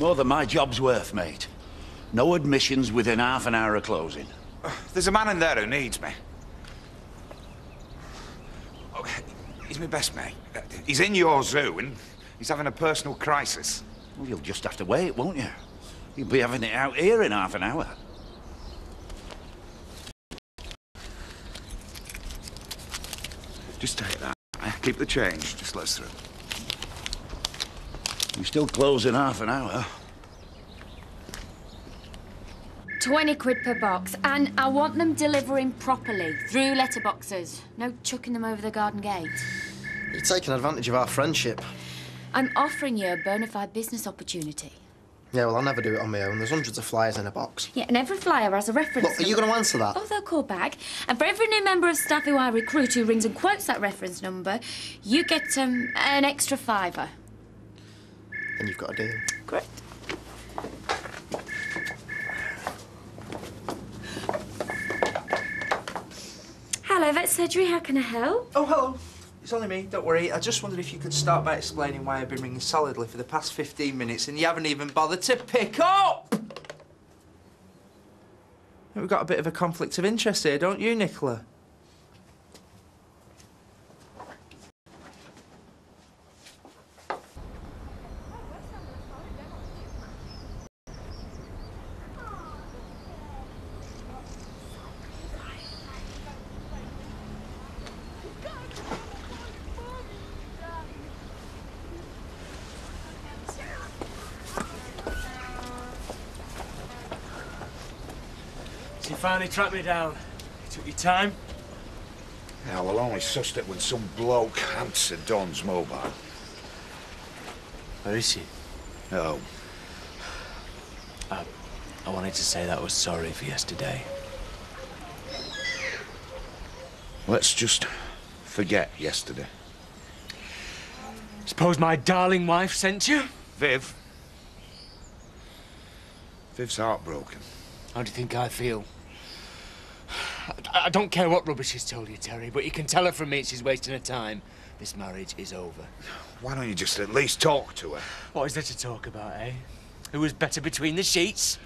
More than my job's worth, mate. No admissions within half an hour of closing. There's a man in there who needs me. Oh, he's my best mate. He's in your zoo and he's having a personal crisis. Well, you'll just have to wait, won't you? You'll be having it out here in half an hour. Just take that. Keep the change. Just let us through. You still close in half an hour. 20 quid per box, and I want them delivering properly, through letterboxes. No chucking them over the garden gate. You're taking advantage of our friendship. I'm offering you a bona fide business opportunity. Yeah, well, I'll never do it on my own. There's hundreds of flyers in a box. Yeah, and every flyer has a reference Look, are you going to answer that? Oh, they'll call back. And for every new member of staff who I recruit who rings and quotes that reference number, you get an extra £5. Then you've got a deal. Correct. Hello, vet surgery. How can I help? Oh, hello. It's only me, don't worry. I just wondered if you could start by explaining why I've been ringing solidly for the past 15 minutes and you haven't even bothered to pick up! We've got a bit of a conflict of interest here, don't you, Nicola? So you finally tracked me down. It took your time? Yeah, well, only sussed it when some bloke answered Don's mobile. Where is she? Oh. I wanted to say that I was sorry for yesterday. Let's just forget yesterday. Suppose my darling wife sent you? Viv's heartbroken. How do you think I feel? I don't care what rubbish she's told you, Terry, but you can tell her from me she's wasting her time. This marriage is over. Why don't you just at least talk to her? What is there to talk about, eh? Who was better between the sheets?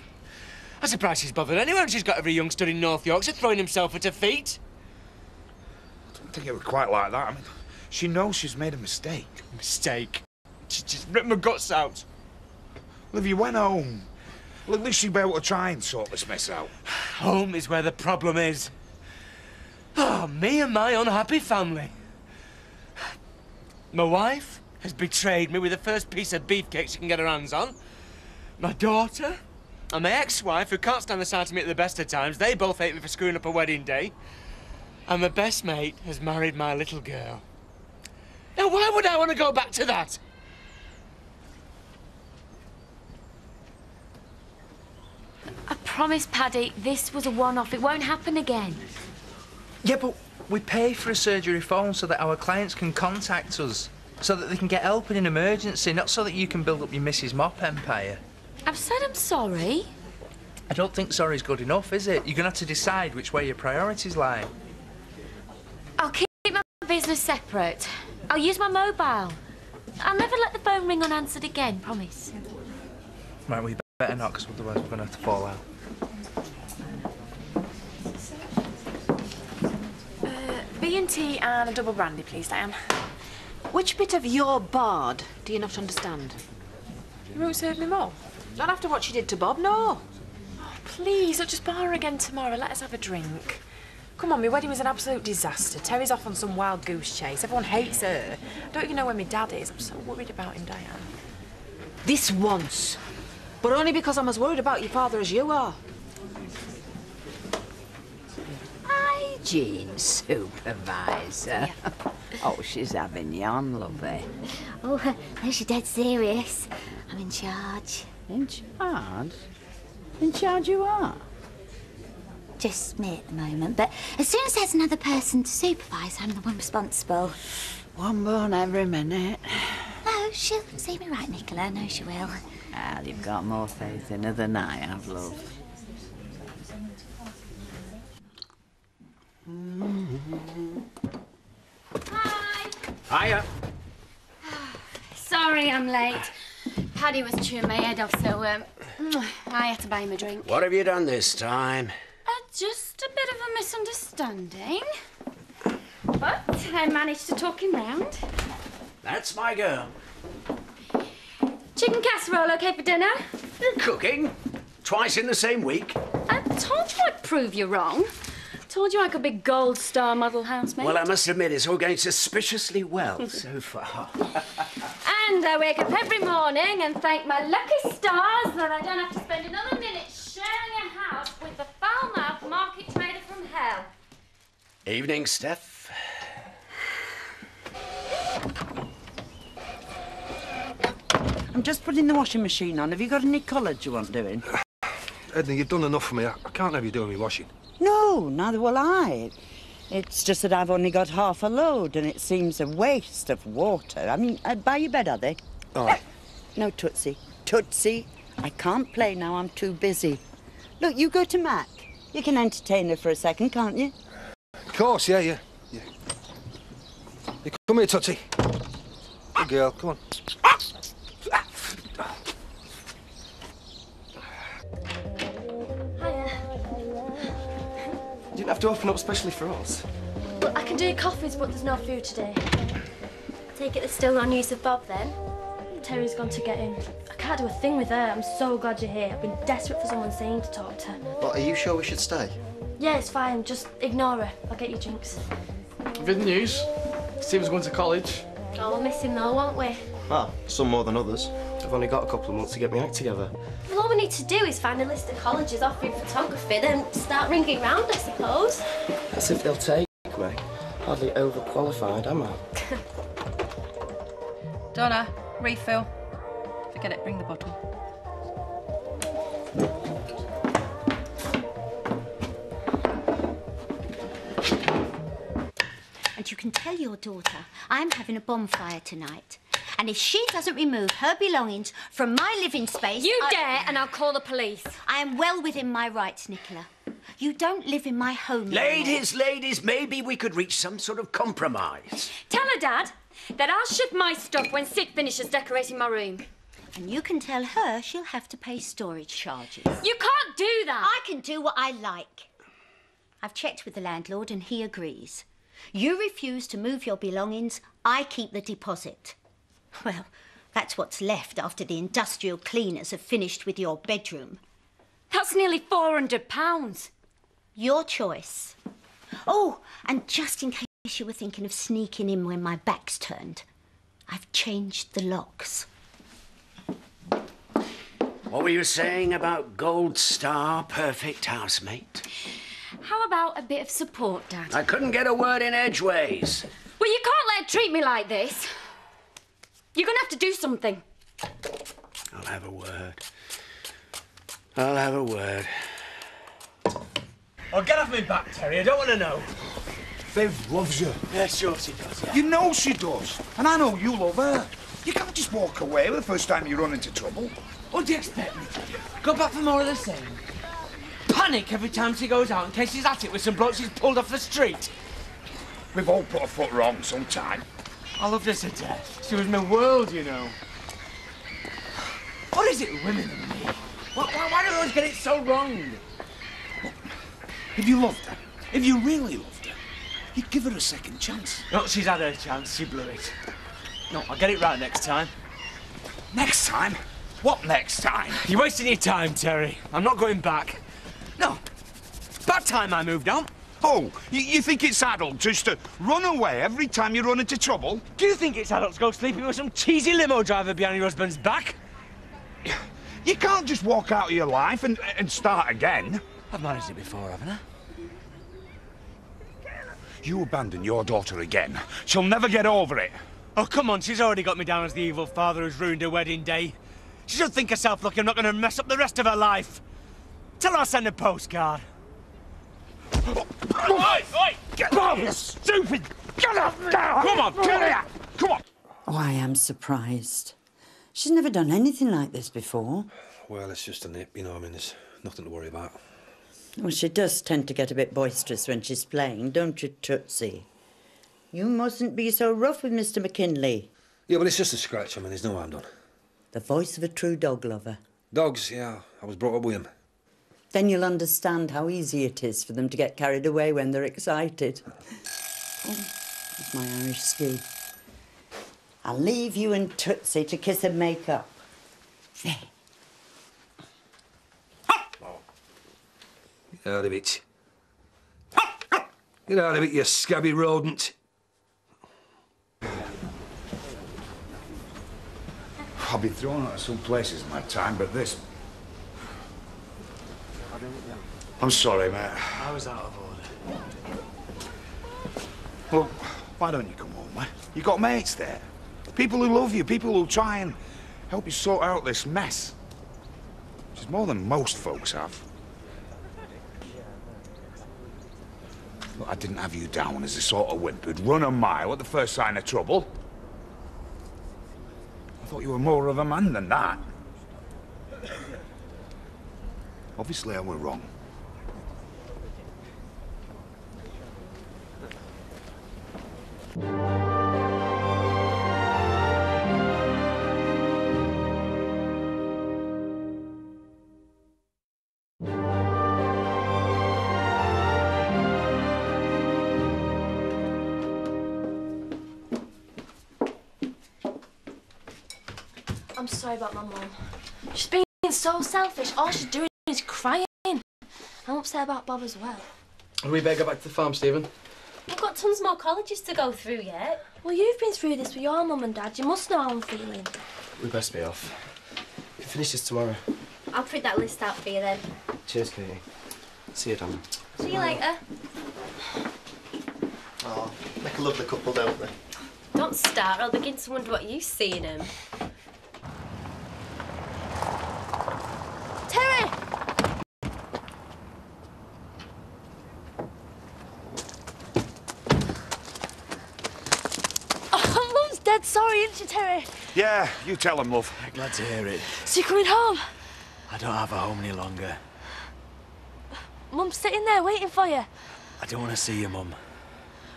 I'm surprised she's bothered anyway when she's got every youngster in North Yorkshire throwing himself at her feet. I don't think it was quite like that. I mean, she knows she's made a mistake. Mistake? She just ripped my guts out. Well, if you went home, well, at least you'd be able to try and sort this mess out. Home is where the problem is. Oh, me and my unhappy family. My wife has betrayed me with the first piece of beefcake she can get her hands on. My daughter and my ex-wife, who can't stand the sight of me at the best of times, they both hate me for screwing up a wedding day. And my best mate has married my little girl. Now, why would I want to go back to that? I promise, Paddy, this was a one-off. It won't happen again. Yeah, but we pay for a surgery phone so that our clients can contact us, so that they can get help in an emergency, not so that you can build up your Mrs. Mop empire. I've said I'm sorry. I don't think sorry's good enough, is it? You're going to have to decide which way your priorities lie. I'll keep my business separate. I'll use my mobile. I'll never let the phone ring unanswered again, promise. Right, we better not, because otherwise we're going to have to fall out. B&T and a double brandy, please, Diane. Which bit of your bard do you not understand? You won't serve me more? Not after what she did to Bob, no. Oh, please, look, just bar her again tomorrow. Let us have a drink. Come on, my wedding was an absolute disaster. Terry's off on some wild goose chase. Everyone hates her. I don't even know where my dad is. I'm so worried about him, Diane. This once. But only because I'm as worried about your father as you are. Hygiene supervisor. Yeah. Oh, she's having you on, lovey. Oh, no, she's dead serious. I'm in charge. In charge? In charge you are? Just me at the moment, but as soon as there's another person to supervise, I'm the one responsible. One born every minute. No, she'll see me right, Nicola. I know she will. Well, you've got more faith in her than I have, love. Hi. Hiya. Sorry I'm late. Paddy was chewing my head off, so I had to buy him a drink. What have you done this time? Just a bit of a misunderstanding. But I managed to talk him round. That's my girl. Chicken casserole okay for dinner? You're cooking? Twice in the same week? I told you I'd prove you wrong. Told you I could be gold star model housemaid. Well, I must admit, it's all going suspiciously well so far. And I wake up every morning and thank my lucky stars that I don't have to spend another minute sharing a house with the foul-mouthed market trader from hell. Evening, Steph. I'm just putting the washing machine on. Have you got any colours you want doing? Edna, you've done enough for me. I can't have you doing me washing. No, neither will I. It's just that I've only got half a load and it seems a waste of water. I mean, by your bed, are they? Oh. No, Tootsie. Tootsie, I can't play now. I'm too busy. Look, you go to Mac. You can entertain her for a second, can't you? Of course, yeah. You come here, Tootsie. Good girl, come on. You didn't have to open up specially for us. Well, I can do coffees, but there's no food today. Take it there's still no news of Bob, then? Terry's gone to get him. I can't do a thing with her. I'm so glad you're here. I've been desperate for someone sane to talk to. But are you sure we should stay? Yeah, it's fine. Just ignore her. I'll get you drinks. Good news. Steve's going to college. Oh, we'll miss him though, won't we? Well, some more than others. I've only got a couple of months to get my act together. Well, all we need to do is find a list of colleges offering photography, then start ringing round, I suppose. As if they'll take me. Hardly overqualified, am I? Donna, refill. Forget it, bring the bottle. And you can tell your daughter I'm having a bonfire tonight. And if she doesn't remove her belongings from my living space... You dare, and I'll call the police. I am well within my rights, Nicola. You don't live in my home Ladies, maybe we could reach some sort of compromise. Tell her, Dad, that I'll ship my stuff when Sid finishes decorating my room. And you can tell her she'll have to pay storage charges. You can't do that. I can do what I like. I've checked with the landlord and he agrees. You refuse to move your belongings, I keep the deposit. Well, that's what's left after the industrial cleaners have finished with your bedroom. That's nearly £400. Your choice. Oh, and just in case you were thinking of sneaking in when my back's turned, I've changed the locks. What were you saying about Gold Star Perfect Housemate? How about a bit of support, Dad? I couldn't get a word in edgeways. Well, you can't let her treat me like this. You're going to have to do something. I'll have a word. I'll have a word. Oh, get off me back, Terry. I don't want to know. Viv loves you. Yeah, sure she does. Yeah. You know she does. And I know you love her. You can't just walk away the first time you run into trouble. What do you expect me to do? Go back for more of the same? Panic every time she goes out in case she's at it with some blokes she's pulled off the street? We've all put a foot wrong sometime. I loved her to death. She was my world, you know. What is it with women and me? Why do we always get it so wrong? If you loved her, if you really loved her, you'd give her a second chance. No, she's had her chance. She blew it. No, I'll get it right next time. Next time? What next time? You're wasting your time, Terry. I'm not going back. No. About time I moved on. Oh, you think it's adult just to run away every time you run into trouble? Do you think it's adult to go sleeping with some cheesy limo driver behind your husband's back? You can't just walk out of your life and start again. I've managed it before, haven't I? You abandon your daughter again, she'll never get over it. Oh, come on, she's already got me down as the evil father who's ruined her wedding day. She should think herself lucky I'm not going to mess up the rest of her life. Tell her I'll send a postcard. Oi! Bob, you stupid! Get up now! Come on, get here! Come on! Oh, I am surprised. She's never done anything like this before. Well, it's just a nip, you know. I mean, there's nothing to worry about. Well, she does tend to get a bit boisterous when she's playing, don't you, Tootsie? You mustn't be so rough with Mr. McKinley. Yeah, but it's just a scratch. I mean, there's no harm done. The voice of a true dog lover. Dogs, yeah. I was brought up with them. Then you'll understand how easy it is for them to get carried away when they're excited. Oh, that's my Irish stew. I'll leave you and Tootsie to kiss and make up. There. Get out of it. Get out of it, you scabby rodent. I've been thrown out of some places in my time, but this... I'm sorry, mate. I was out of order. Well, why don't you come home, mate? You got mates there. People who love you, people who'll try and help you sort out this mess. Which is more than most folks have. Look, I didn't have you down as the sort of wimp who'd run a mile at the first sign of trouble. I thought you were more of a man than that. Obviously, I were wrong. I'm sorry about my mum. She's being so selfish. All she's doing is crying. I'm upset about Bob as well. We better go back to the farm, Stephen. I've got tons more colleges to go through yet. Well, you've been through this with your mum and dad. You must know how I'm feeling. We best be off. We can finish this tomorrow. I'll print that list out for you then. Cheers, Katie. See you, Dom. See you later. Oh, make a lovely couple, don't they? Don't start. I'll begin to wonder what you see in him. Terry! Oh, Mum's dead sorry, isn't she, Terry? Yeah, you tell him, love. Glad to hear it. So you're coming home? I don't have a home any longer. Mum's sitting there waiting for you. I don't want to see you, Mum.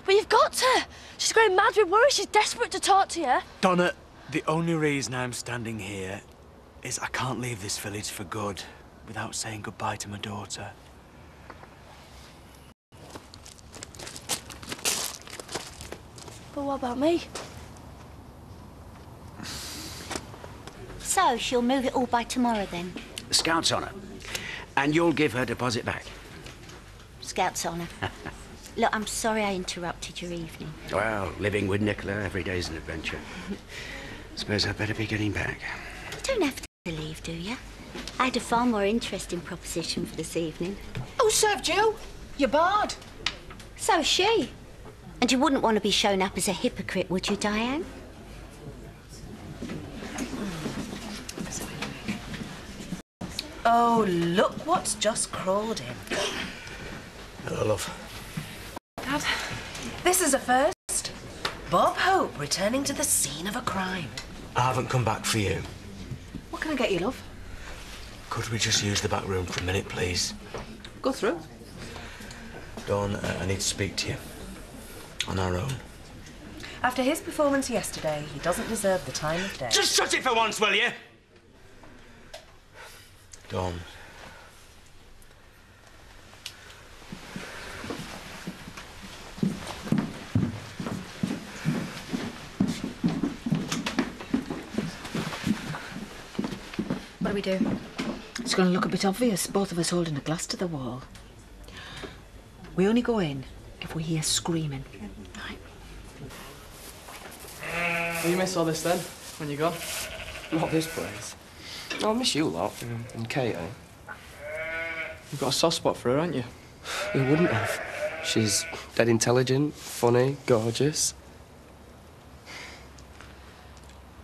Well, you've got to. She's going mad with worry. She's desperate to talk to you. Donna, the only reason I'm standing here is I can't leave this village for good without saying goodbye to my daughter. But what about me? So, she'll move it all by tomorrow, then? Scout's honour. And you'll give her deposit back. Scout's honour. Look, I'm sorry I interrupted your evening. Well, living with Nicola every day's an adventure. Suppose I'd better be getting back. You don't have to leave, do you? I had a far more interesting proposition for this evening. Who served you? You're barred. So she. And you wouldn't want to be shown up as a hypocrite, would you, Diane? Oh, look what's just crawled in. Hello, love. Dad, this is a first. Bob Hope returning to the scene of a crime. I haven't come back for you. What can I get you, love? Could we just use the back room for a minute, please? Go through. Dawn, I need to speak to you. On our own. After his performance yesterday, he doesn't deserve the time of day. Just shut it for once, will you? Dawn. What do we do? It's going to look a bit obvious, both of us holding a glass to the wall. We only go in if we hear screaming. Will you miss all this then, when you're gone? Not this place. I'll miss you a lot, and Katie. You've got a soft spot for her, haven't you? Who wouldn't have? She's dead intelligent, funny, gorgeous.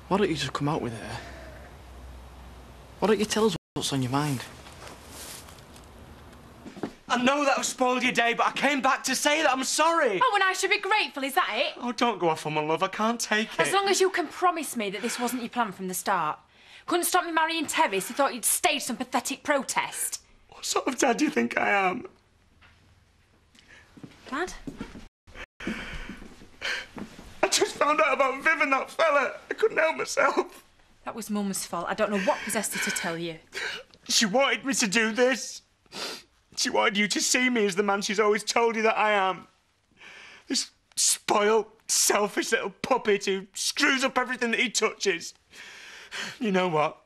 Why don't you just come out with her? Why don't you tell us what's on your mind? I know that I've spoiled your day, but I came back to say that I'm sorry. Oh, and I should be grateful, is that it? Oh, don't go off on my love. I can't take it. As long as you can promise me that this wasn't your plan from the start. Couldn't stop me marrying Terry, so thought you'd stage some pathetic protest. What sort of dad do you think I am? Dad? I just found out about Viv and that fella. I couldn't help myself. That was Mum's fault. I don't know what possessed her to tell you. She wanted me to do this. She wanted you to see me as the man she's always told you that I am. This spoiled, selfish little puppet who screws up everything that he touches. You know what?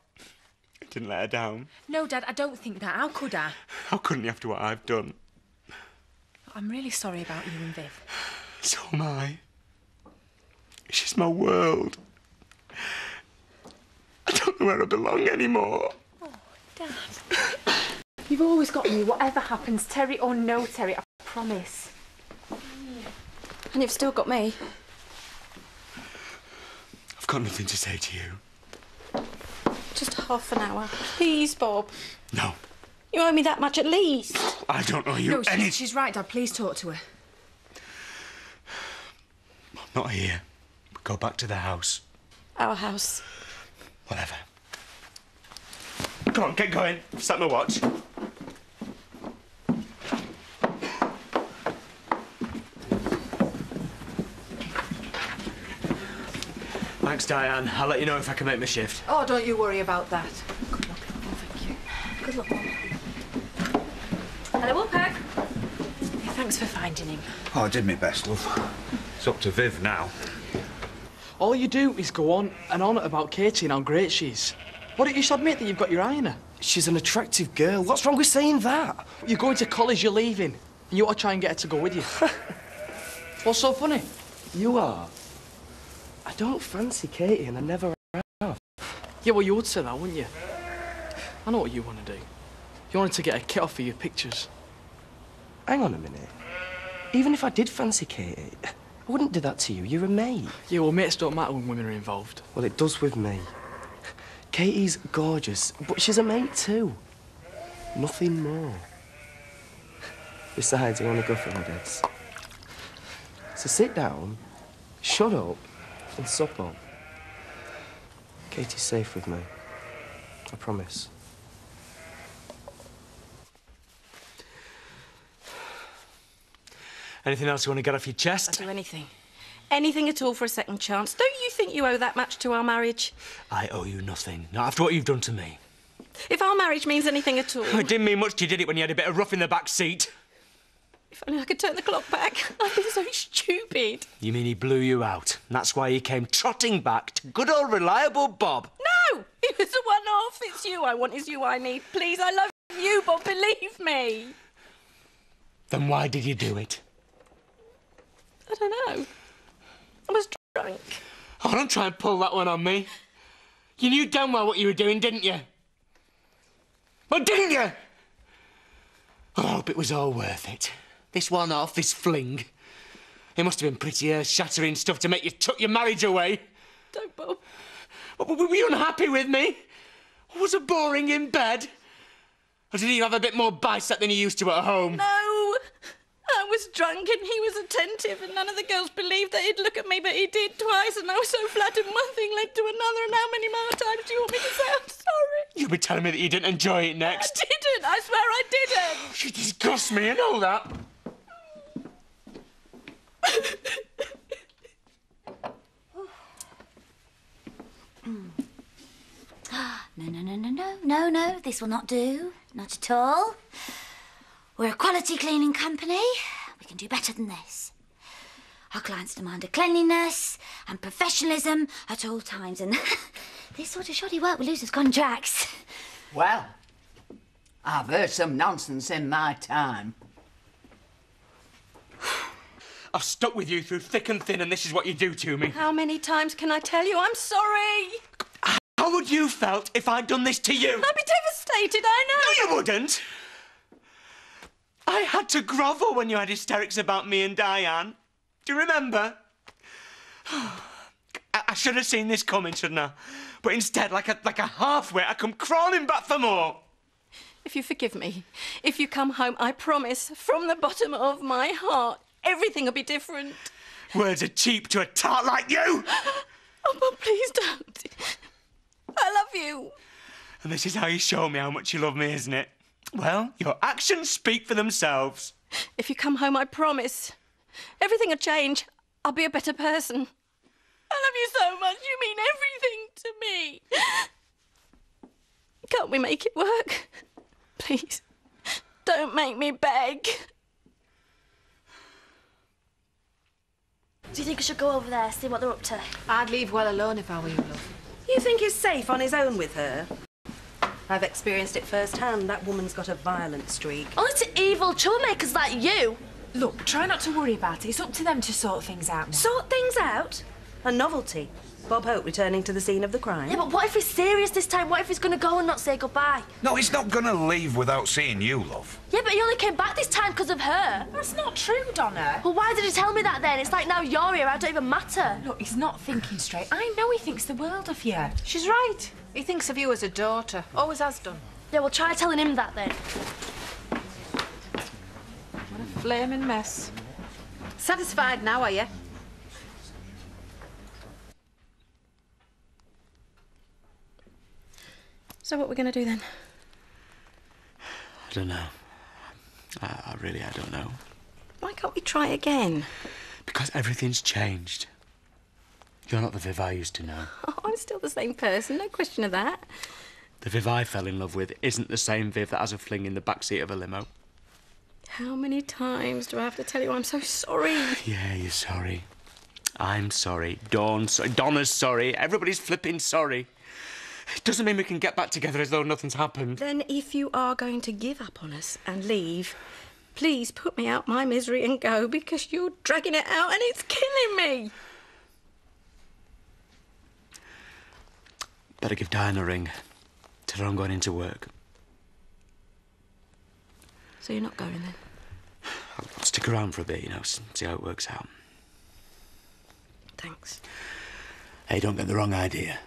I didn't let her down. No, Dad, I don't think that. How could I? How couldn't you after what I've done? I'm really sorry about you and Viv. So am I. She's my world. I don't know where I belong anymore. Oh, Dad. You've always got me, whatever happens, Terry or no Terry, I promise. And you've still got me. I've got nothing to say to you. Just half an hour. Please, Bob. No. You owe me that much at least. I don't owe you No, any... she's right, Dad. Please talk to her. I'm not here. Go back to the house. Our house. Whatever. Come on, get going. Start my watch. Thanks, Diane. I'll let you know if I can make my shift. Oh, don't you worry about that. Good luck. Oh, thank you. Good luck, Mum. Hello, Woolpack. Thanks for finding him. Oh, I did my best, love. It's up to Viv now. All you do is go on and on about Katie and how great she is. Why don't you just admit that you've got your eye on her? She's an attractive girl. What's wrong with saying that? You're going to college, you're leaving, and you ought to try and get her to go with you. What's so funny? You are. I don't fancy Katie, and I never have. Yeah, well, you would say that, wouldn't you? I know what you want to do. You wanted to get a kit off of your pictures. Hang on a minute. Even if I did fancy Katie, I wouldn't do that to you. You're a mate. Yeah, well, mates don't matter when women are involved. Well, it does with me. Katie's gorgeous, but she's a mate too. Nothing more. Besides, I want to go for this. So sit down, shut up, and sup up. Katie's safe with me. I promise. Anything else you want to get off your chest? I'll do anything. Anything at all for a second chance. Don't you think you owe that much to our marriage? I owe you nothing. Not after what you've done to me. If our marriage means anything at all... It didn't mean much to you, did it, when you had a bit of rough in the back seat? If only I could turn the clock back. I've been so stupid. You mean he blew you out? And that's why he came trotting back to good old reliable Bob? No! It was a one-off. It's you I want, it's you I need. Please, I love you, Bob. Believe me. Then why did you do it? I don't know. I was drunk. Oh, don't try and pull that one on me. You knew damn well what you were doing, didn't you? Well, didn't you? Well, I hope it was all worth it. This one-off, this fling. It must have been pretty earth-shattering stuff to make you tuck your marriage away. Don't, Bob. Were you unhappy with me? Was it boring in bed? Or did you have a bit more bicep than you used to at home? No! I was drunk and he was attentive and none of the girls believed that he'd look at me, but he did twice and I was so flattered one thing led to another, and how many more times do you want me to say I'm sorry? You'll be telling me that you didn't enjoy it next. I didn't! I swear I didn't! You disgust me, I know that. No, this will not do. Not at all. We're a quality cleaning company. We can do better than this. Our clients demand a cleanliness and professionalism at all times, and this sort of shoddy work will lose its contracts. Well, I've heard some nonsense in my time. I've stuck with you through thick and thin, and this is what you do to me. How many times can I tell you I'm sorry? How would you felt if I'd done this to you? I'd be devastated, I know. No, you wouldn't. I had to grovel when you had hysterics about me and Diane. Do you remember? I should have seen this coming, shouldn't I? But instead, like a halfwit, I come crawling back for more. If you forgive me, if you come home, I promise, from the bottom of my heart, everything will be different. Words are cheap to a tart like you. Oh, but please don't. I love you. And this is how you show me how much you love me, isn't it? Well, your actions speak for themselves. If you come home, I promise, everything will change. I'll be a better person. I love you so much. You mean everything to me. Can't we make it work? Please, don't make me beg. Do you think I should go over there, see what they're up to? I'd leave well alone if I were you, love. You think he's safe on his own with her? I've experienced it firsthand. That woman's got a violent streak. Only to evil troublemakers like you. Look, try not to worry about it. It's up to them to sort things out now. Sort things out? A novelty. Bob Hope returning to the scene of the crime. Yeah, but what if he's serious this time? What if he's going to go and not say goodbye? No, he's not gonna leave without seeing you, love. Yeah, but he only came back this time because of her. That's not true, Donna. Well, why did he tell me that then? It's like now you're here, I don't even matter. Look, he's not thinking straight. I know he thinks the world of you. She's right. He thinks of you as a daughter. Always has done. Yeah, well, try telling him that then. What a flaming mess. Satisfied now, are you? So what we're going to do then? I don't know. I don't know. Why can't we try again? Because everything's changed. You're not the Viv I used to know. Oh, I'm still the same person, no question of that. The Viv I fell in love with isn't the same Viv that has a fling in the backseat of a limo. How many times do I have to tell you I'm so sorry? Yeah, you're sorry. I'm sorry. Dawn's sorry. Donna's sorry. Everybody's flipping sorry. It doesn't mean we can get back together as though nothing's happened. Then if you are going to give up on us and leave, please put me out my misery and go, because you're dragging it out and it's killing me. Better give Diane a ring. Tell her I'm going into work. So you're not going then? I'll stick around for a bit, you know, see how it works out. Thanks. Hey, don't get the wrong idea.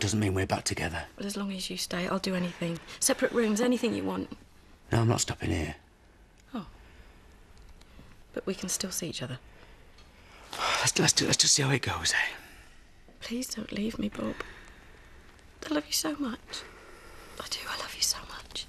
Doesn't mean we're back together. Well, as long as you stay, I'll do anything. Separate rooms, anything you want. No, I'm not stopping here. Oh. But we can still see each other. Let's just see how it goes, eh? Please don't leave me, Bob. I love you so much. I do, I love you so much.